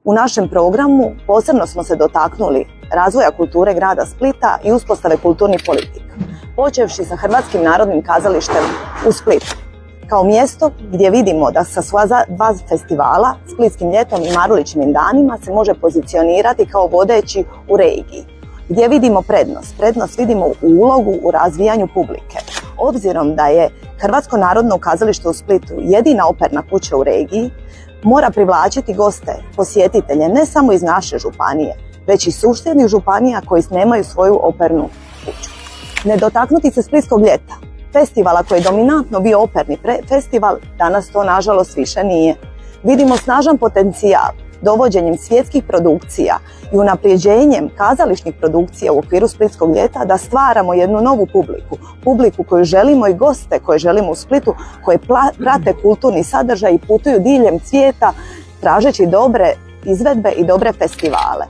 U našem programu posebno smo se dotaknuli razvoja kulture grada Splita i uspostave kulturnih politika, počevši sa Hrvatskim narodnim kazalištem u Splitu, kao mjesto gdje vidimo da sa svoja dva festivala, Splitskim ljetom i Marulićim danima, se može pozicionirati kao vodeći u regiji. Gdje vidimo prednost? Prednost vidimo u ulogu u razvijanju publike. Obzirom da je Hrvatsko narodno kazalište u Splitu jedina operna kuća u regiji, mora privlačiti goste, posjetitelje ne samo iz naše županije, već i susjednih županija koji nemaju svoju opernu kuću. Ne dotaknuti se Splitskog ljeta, festivala koji je dominantno bio operni festival, danas to nažalost više nije. Vidimo snažan potencijal dovođenjem svjetskih produkcija i unapređenjem kazališnih produkcija u okviru Splitskog ljeta da stvaramo jednu novu publiku koju želimo i goste koje želimo u Splitu, koji prate kulturni sadržaj i putuju diljem svijeta tražeći dobre izvedbe i dobre festivale.